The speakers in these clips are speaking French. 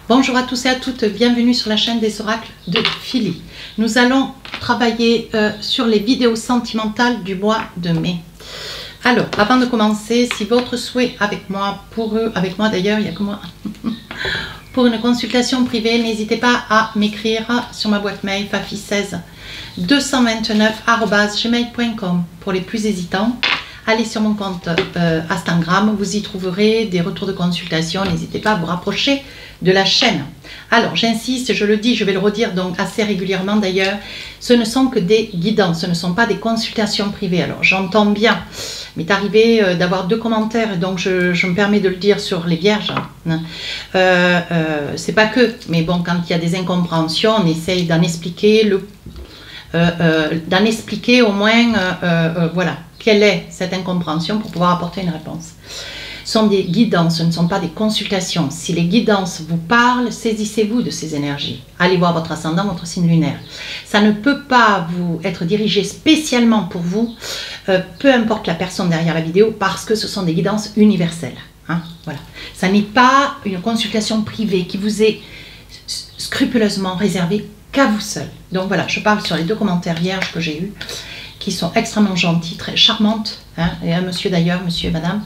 Bonjour à tous et à toutes, bienvenue sur la chaîne des oracles de Philly. Nous allons travailler sur les vidéos sentimentales du mois de mai. Alors, avant de commencer, si votre souhait avec moi, avec moi d'ailleurs, il n'y a que moi, pour une consultation privée, n'hésitez pas à m'écrire sur ma boîte mail fafi16 229@gmail.com. Pour les plus hésitants, allez sur mon compte Instagram, vous y trouverez des retours de consultation. N'hésitez pas à vous rapprocher de la chaîne. Alors, j'insiste, je le dis, je vais le redire donc assez régulièrement d'ailleurs, ce ne sont que des guidances, ce ne sont pas des consultations privées. Alors, j'entends bien, il m'est arrivé d'avoir 2 commentaires, donc je me permets de le dire sur les vierges. C'est pas que, mais bon, quand il y a des incompréhensions, on essaye d'en expliquer, au moins, voilà, quelle est cette incompréhension pour pouvoir apporter une réponse. Ce sont des guidances, ce ne sont pas des consultations. Si les guidances vous parlent, saisissez-vous de ces énergies. Allez voir votre ascendant, votre signe lunaire. Ça ne peut pas vous être dirigé spécialement pour vous, peu importe la personne derrière la vidéo, parce que ce sont des guidances universelles. Hein, voilà. Ça n'est pas une consultation privée qui vous est scrupuleusement réservée qu'à vous seul. Donc voilà, je parle sur les 2 commentaires vierges que j'ai eus, qui sont extrêmement gentilles, très charmantes, hein, et un monsieur d'ailleurs, monsieur et madame.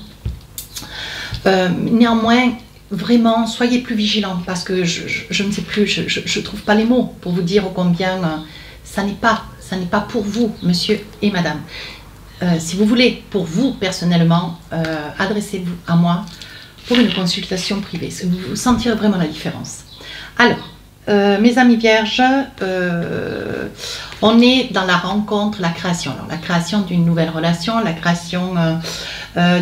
Néanmoins, vraiment, soyez plus vigilants parce que je ne sais plus, je trouve pas les mots pour vous dire combien ça n'est pas pour vous, monsieur et madame. Si vous voulez, pour vous personnellement, adressez-vous à moi pour une consultation privée. Vous sentirez vraiment la différence. Alors, mes amis vierges, on est dans la rencontre, la création. Alors, la création d'une nouvelle relation, la création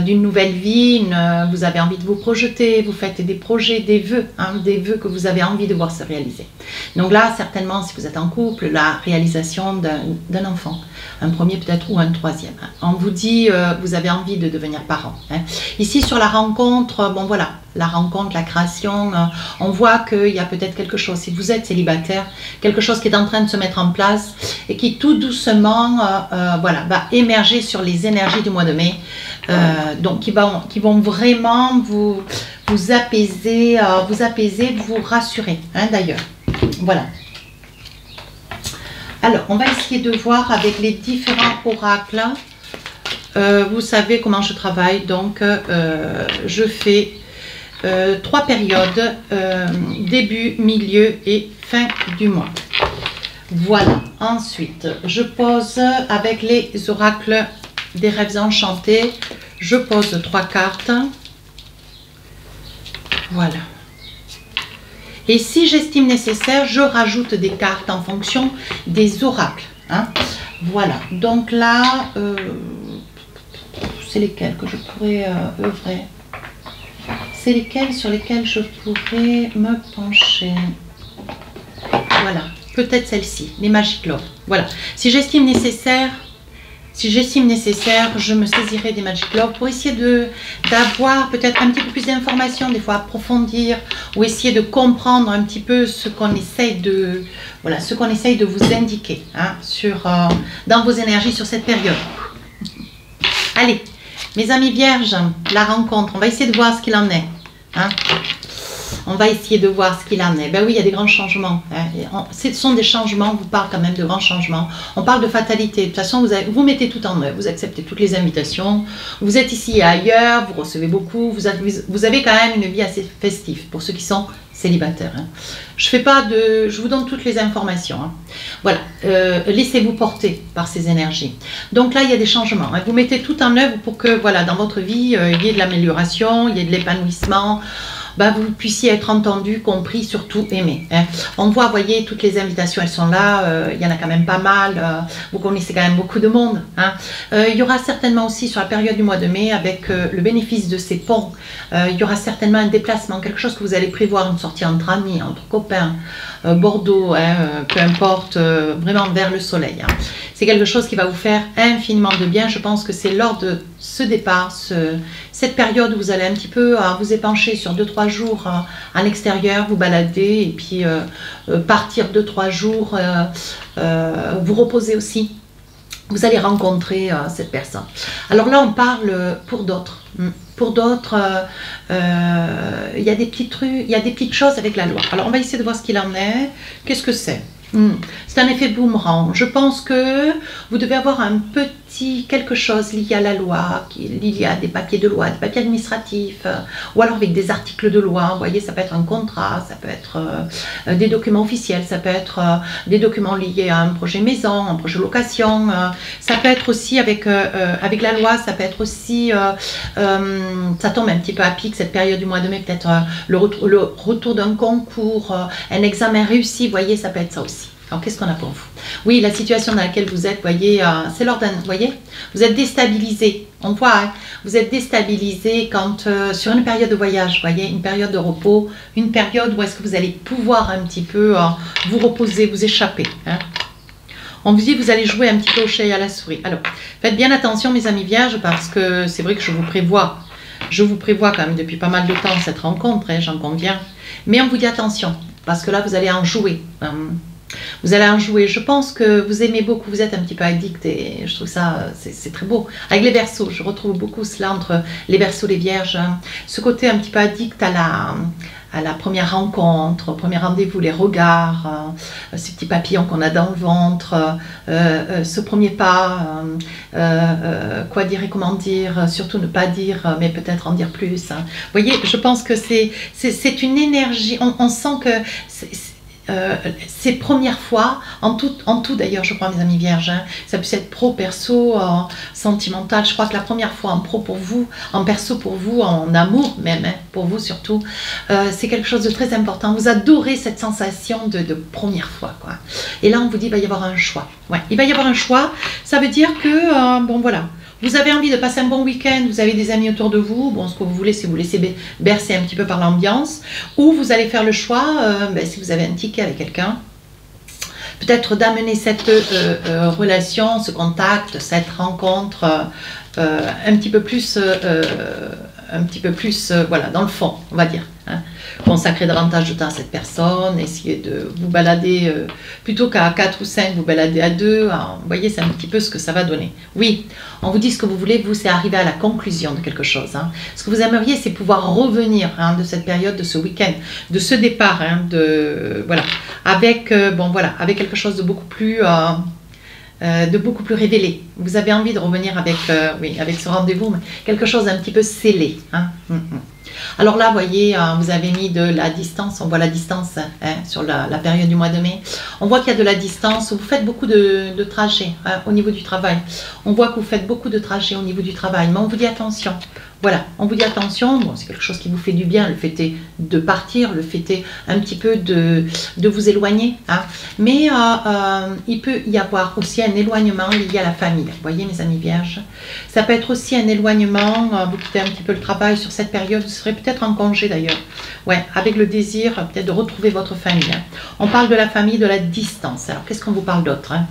d'une nouvelle vie, vous avez envie de vous projeter, vous faites des projets, des vœux, hein, des vœux que vous avez envie de voir se réaliser. Donc là, certainement, si vous êtes en couple, la réalisation d'un enfant, un premier peut-être ou un troisième. Hein. On vous dit, vous avez envie de devenir parent. Hein. Ici, sur la rencontre, bon voilà, la rencontre, la création, on voit qu'il y a peut-être quelque chose, si vous êtes célibataire, quelque chose qui est en train de se mettre en place et qui tout doucement voilà, va émerger sur les énergies du mois de mai. Donc qui vont vraiment vous apaiser, vous rassurer, hein, d'ailleurs. Voilà. Alors, on va essayer de voir avec les différents oracles. Vous savez comment je travaille, donc je fais 3 périodes, début, milieu et fin du mois. Voilà. Ensuite, je pose avec les oracles des rêves enchantés, je pose 3 cartes. Voilà. Et si j'estime nécessaire, je rajoute des cartes en fonction des oracles. Hein. Voilà. Donc là, c'est lesquels que je pourrais œuvrer? C'est lesquels sur lesquels je pourrais me pencher? Voilà. Peut-être celle-ci, les Magic Love. Voilà. Si j'estime nécessaire, je me saisirai des Magic Love pour essayer d'avoir peut-être un petit peu plus d'informations, des fois approfondir ou essayer de comprendre un petit peu ce qu'on essaye de, voilà, ce qu'on essaye de vous indiquer, hein, dans vos énergies sur cette période. Allez, mes amis vierges, la rencontre, on va essayer de voir ce qu'il en est. Hein. On va essayer de voir ce qu'il en est. Ben oui, il y a des grands changements. Hein. Ce sont des changements, on vous parle quand même de grands changements. On parle de fatalité. De toute façon, vous mettez tout en œuvre. Vous acceptez toutes les invitations. Vous êtes ici et ailleurs, vous recevez beaucoup. Vous avez quand même une vie assez festive pour ceux qui sont célibataires. Hein. Je vous donne toutes les informations. Hein. Voilà. Laissez-vous porter par ces énergies. Donc là, il y a des changements. Hein. Vous mettez tout en œuvre pour que, voilà, dans votre vie, il y ait de l'amélioration, il y ait de l'épanouissement. Bah, vous puissiez être entendu, compris, surtout aimé. Hein. On voit, voyez, toutes les invitations, elles sont là, il y en a quand même pas mal, vous connaissez quand même beaucoup de monde. Hein. Il y aura certainement aussi sur la période du mois de mai, avec le bénéfice de ces ponts, il y aura certainement un déplacement, quelque chose que vous allez prévoir, une sortie entre amis, entre copains, Bordeaux, hein, peu importe, vraiment vers le soleil. Hein. C'est quelque chose qui va vous faire infiniment de bien. Je pense que c'est lors de ce départ, cette période où vous allez un petit peu vous épancher sur 2-3 jours à l'extérieur, vous balader et puis partir 2-3 jours, vous reposer aussi. Vous allez rencontrer cette personne. Alors là, on parle pour d'autres. Pour d'autres, il y a des petits trucs, il y a des petites choses avec la loi. Alors, on va essayer de voir ce qu'il en est. Qu'est-ce que c'est? C'est un effet boomerang. Je pense que vous devez avoir un petit quelque chose lié à la loi, lié à des papiers de loi, des papiers administratifs, ou alors avec des articles de loi. Vous voyez, ça peut être un contrat, ça peut être des documents officiels, ça peut être des documents liés à un projet maison, un projet location. Ça peut être aussi avec la loi, ça peut être aussi, ça tombe un petit peu à pic cette période du mois de mai, peut-être le retour d'un concours, un examen réussi, vous voyez, ça peut être ça aussi. Alors, qu'est-ce qu'on a pour vous? Oui, la situation dans laquelle vous êtes, voyez, c'est lors d'un, voyez, vous êtes déstabilisé. On voit, hein, vous êtes déstabilisé quand, sur une période de voyage, voyez, une période de repos, une période où est-ce que vous allez pouvoir un petit peu vous reposer, vous échapper. Hein. On vous dit, vous allez jouer un petit peu au chat et à la souris. Alors, faites bien attention, mes amis vierges, parce que c'est vrai que je vous prévois quand même depuis pas mal de temps cette rencontre, hein, j'en conviens. Mais on vous dit attention, parce que là, vous allez en jouer. Vous allez en jouer. Je pense que vous aimez beaucoup, vous êtes un petit peu addict et je trouve ça, c'est très beau. Avec les Verseaux, je retrouve beaucoup cela entre les Verseaux et les Vierges. Ce côté un petit peu addict à la première rencontre, au premier rendez-vous, les regards, ces petits papillons qu'on a dans le ventre, ce premier pas, quoi dire et comment dire, surtout ne pas dire, mais peut-être en dire plus. Vous voyez, je pense que c'est une énergie, on sent que ces premières fois, en tout d'ailleurs, je crois, mes amis vierges, hein, ça peut être pro, perso, sentimental. Je crois que la première fois en pro pour vous, en perso pour vous, en amour même, hein, pour vous surtout, c'est quelque chose de très important. Vous adorez cette sensation de première fois, quoi. Et là, on vous dit, il va y avoir un choix. Ouais, il va y avoir un choix. Ça veut dire que, bon, voilà. Vous avez envie de passer un bon week-end, vous avez des amis autour de vous, bon, ce que vous voulez, c'est vous laisser bercer un petit peu par l'ambiance, ou vous allez faire le choix, si vous avez un ticket avec quelqu'un, peut-être d'amener cette relation, ce contact, cette rencontre un petit peu plus, voilà, dans le fond, on va dire. Hein. Consacrer davantage de temps à cette personne, essayer de vous balader, plutôt qu'à 4 ou 5, vous balader à 2, vous voyez, c'est un petit peu ce que ça va donner. Oui, on vous dit ce que vous voulez, vous, c'est arriver à la conclusion de quelque chose. Hein. Ce que vous aimeriez, c'est pouvoir revenir hein, de cette période, de ce week-end, de ce départ, hein, voilà, avec, avec quelque chose de beaucoup plus révélé. Vous avez envie de revenir avec, avec ce rendez-vous, mais quelque chose d'un petit peu scellé. Hein. Alors là, vous voyez, vous avez mis de la distance, on voit la distance hein, sur la période du mois de mai. On voit qu'il y a de la distance, vous faites beaucoup de trajets hein, au niveau du travail. On voit que vous faites beaucoup de trajets au niveau du travail, mais on vous dit attention. Voilà, on vous dit attention, bon, c'est quelque chose qui vous fait du bien, le fait est de partir, le fait est un petit peu de vous éloigner. Hein. Mais il peut y avoir aussi un éloignement lié à la famille. Vous voyez mes amis vierges, ça peut être aussi un éloignement, vous quittez un petit peu le travail sur cette période, vous serez peut-être en congé d'ailleurs. Ouais, avec le désir peut-être de retrouver votre famille. Hein. On parle de la famille, de la distance. Alors qu'est-ce qu'on vous parle d'autre hein?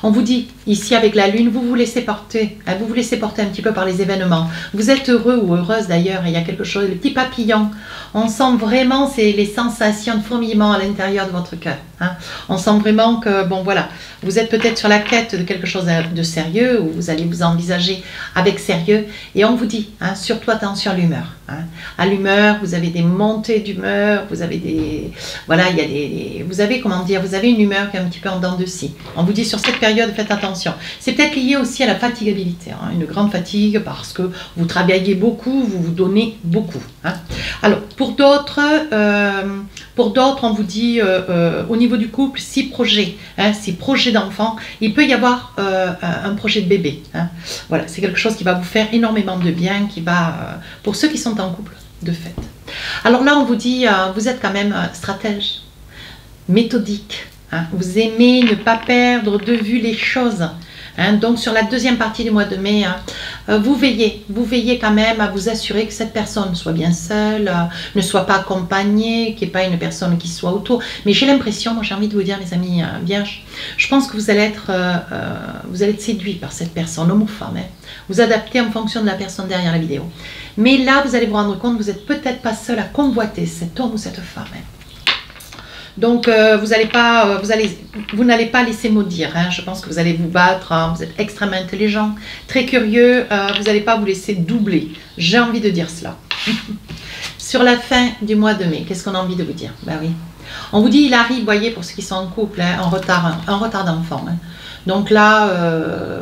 On vous dit ici avec la lune, vous vous laissez porter, hein, vous vous laissez porter un petit peu par les événements. Vous êtes heureux ou heureuse d'ailleurs, il y a quelque chose, le petit papillon, on sent vraiment c'est les sensations de fourmillement à l'intérieur de votre cœur. Hein. On sent vraiment que, bon voilà, vous êtes peut-être sur la quête de quelque chose de sérieux, ou vous allez vous envisager avec sérieux, et on vous dit, hein, surtout attention à l'humeur. Hein. À l'humeur, vous avez des montées d'humeur, vous avez des, voilà, il y a des, vous avez, comment dire, vous avez une humeur qui est un petit peu en dents de scie. On vous dit sur cette période, faites attention. C'est peut-être lié aussi à la fatigabilité, hein, une grande fatigue, parce que vous travaillez beaucoup, vous vous donnez beaucoup. Hein. Alors, pour d'autres, on vous dit, au niveau du couple, 6 projets, hein, 6 projets d'enfants, il peut y avoir un projet de bébé. Hein. Voilà, c'est quelque chose qui va vous faire énormément de bien, qui va, pour ceux qui sont en couple, de fait. Alors là, on vous dit, vous êtes quand même stratège, méthodique, hein, vous aimez ne pas perdre de vue les choses. Hein, donc sur la deuxième partie du mois de mai, hein, vous veillez quand même à vous assurer que cette personne soit bien seule, ne soit pas accompagnée, qu'il n'y ait pas une personne qui soit autour. Mais j'ai l'impression, moi j'ai envie de vous dire mes amis vierges, je pense que vous allez être séduit par cette personne, homme ou femme. Hein. Vous adaptez en fonction de la personne derrière la vidéo. Mais là, vous allez vous rendre compte que vous n'êtes peut-être pas seul à convoiter cet homme ou cette femme. Hein. Donc, vous n'allez pas laisser maudire. Hein. Je pense que vous allez vous battre. Hein. Vous êtes extrêmement intelligent, très curieux. Vous n'allez pas vous laisser doubler. J'ai envie de dire cela. Sur la fin du mois de mai, qu'est-ce qu'on a envie de vous dire? Ben oui. On vous dit, il arrive, voyez, pour ceux qui sont en couple, hein, en retard d'enfant. Hein. Donc là,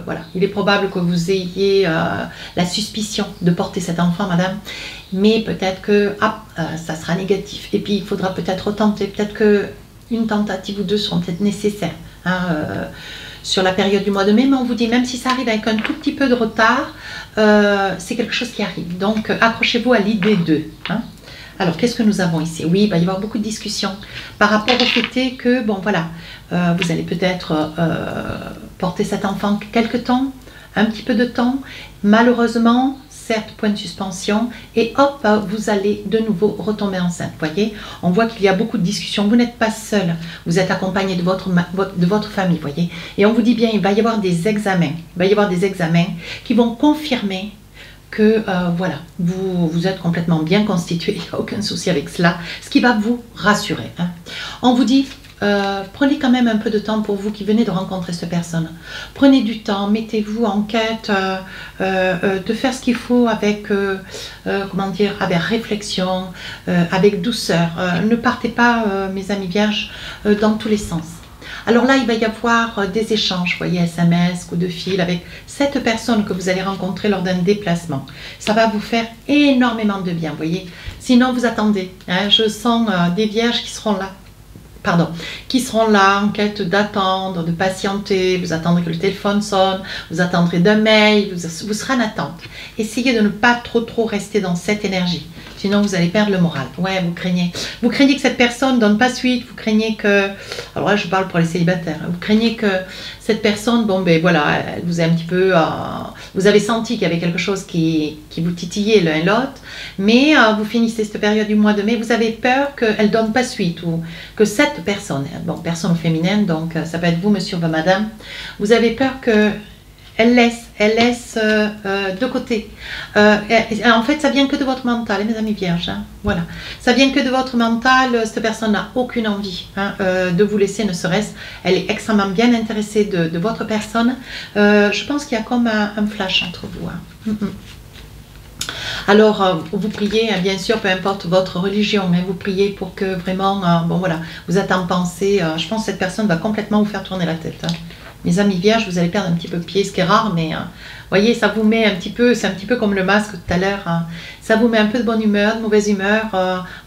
voilà, il est probable que vous ayez la suspicion de porter cet enfant, madame. Mais peut-être que ça sera négatif. Et puis, il faudra peut-être tenter. Peut-être qu'une tentative ou deux seront peut-être nécessaires hein, sur la période du mois de mai. Mais on vous dit, même si ça arrive avec un tout petit peu de retard, c'est quelque chose qui arrive. Donc, accrochez-vous à l'idée d'eux. Hein. Alors, qu'est-ce que nous avons ici? Oui, il va y avoir beaucoup de discussions par rapport au fait que, bon, voilà, vous allez peut-être porter cet enfant quelque temps, un petit peu de temps. Malheureusement, certes, point de suspension, et hop, vous allez de nouveau retomber enceinte. Voyez, on voit qu'il y a beaucoup de discussions. Vous n'êtes pas seul, vous êtes accompagné de votre famille, voyez. Et on vous dit bien, il va y avoir des examens. Il va y avoir des examens qui vont confirmer que voilà, vous êtes complètement bien constitué, il n'y a aucun souci avec cela, ce qui va vous rassurer. Hein. On vous dit, prenez quand même un peu de temps pour vous qui venez de rencontrer cette personne. Prenez du temps, mettez-vous en quête de faire ce qu'il faut avec, comment dire, avec réflexion, avec douceur. Ne partez pas, mes amis vierges, dans tous les sens. Alors là, il va y avoir des échanges, vous voyez, SMS, coup de fil, avec cette personne que vous allez rencontrer lors d'un déplacement. Ça va vous faire énormément de bien, vous voyez. Sinon, vous attendez. Hein, je sens des vierges qui seront là. Pardon, qui seront là en quête d'attendre, de patienter, vous attendrez que le téléphone sonne, vous attendrez d'un mail, vous serez en attente. Essayez de ne pas trop rester dans cette énergie, sinon vous allez perdre le moral. Ouais, vous craignez que cette personne ne donne pas suite, vous craignez que, alors là je parle pour les célibataires, vous craignez que cette personne, bon ben voilà, elle vous a un petit peu, vous avez senti qu'il y avait quelque chose qui vous titillait l'un et l'autre, mais vous finissez cette période du mois de mai, vous avez peur qu'elle ne donne pas suite, ou que cette personne, bon, personne féminine, donc ça peut être vous, monsieur ou madame, vous avez peur que elle laisse de côté. En fait, ça vient que de votre mental, mes amis vierges. Hein, voilà. Ça vient que de votre mental. Cette personne n'a aucune envie hein, de vous laisser, ne serait-ce. Elle est extrêmement bien intéressée de votre personne. Je pense qu'il y a comme un flash entre vous. Hein. Alors, vous priez, hein, bien sûr, peu importe votre religion, mais vous priez pour que vraiment, bon voilà, vous êtes en pensée. Je pense que cette personne va complètement vous faire tourner la tête. Hein. Mes amis vierges, vous allez perdre un petit peu pied, ce qui est rare, mais voyez, ça vous met un petit peu, c'est un petit peu comme le masque tout à l'heure, hein, ça vous met un peu de bonne humeur, de mauvaise humeur,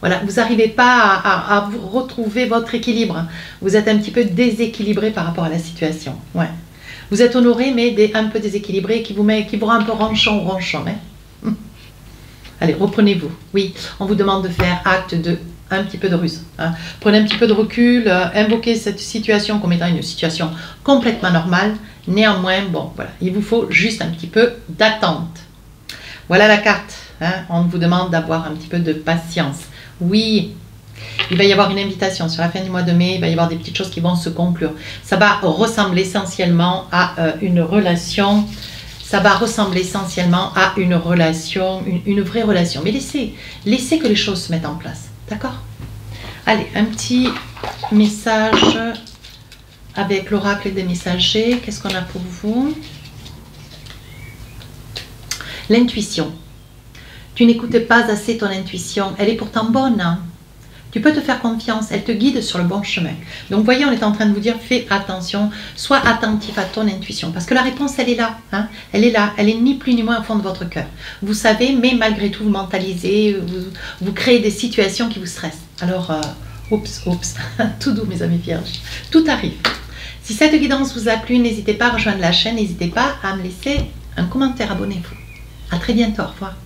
voilà, vous n'arrivez pas à vous retrouver votre équilibre, vous êtes un petit peu déséquilibré par rapport à la situation, ouais. Vous êtes honoré, mais un peu déséquilibré, qui vous rend un peu ronchon, hein. Allez, reprenez-vous, oui, on vous demande de faire acte de un petit peu de ruse. Hein. Prenez un petit peu de recul, invoquez cette situation comme étant une situation complètement normale. Néanmoins, bon, voilà, il vous faut juste un petit peu d'attente. Voilà la carte. Hein. On vous demande d'avoir un petit peu de patience. Oui, il va y avoir une invitation sur la fin du mois de mai. Il va y avoir des petites choses qui vont se conclure. Ça va ressembler essentiellement à une relation. Ça va ressembler essentiellement à une relation, une vraie relation. Mais laissez que les choses se mettent en place. D'accord? Allez, un petit message avec l'oracle des messagers. Qu'est-ce qu'on a pour vous? L'intuition. Tu n'écoutes pas assez ton intuition. Elle est pourtant bonne. Hein? Tu peux te faire confiance. Elle te guide sur le bon chemin. Donc, voyez, on est en train de vous dire, fais attention. Sois attentif à ton intuition. Parce que la réponse, elle est là. Hein? Elle est là. Elle est ni plus ni moins au fond de votre cœur. Vous savez, mais malgré tout, vous mentalisez. Vous créez des situations qui vous stressent. Alors, oups. Tout doux, mes amis vierges. Tout arrive. Si cette guidance vous a plu, n'hésitez pas à rejoindre la chaîne. N'hésitez pas à me laisser un commentaire. Abonnez-vous. À très bientôt. Au revoir.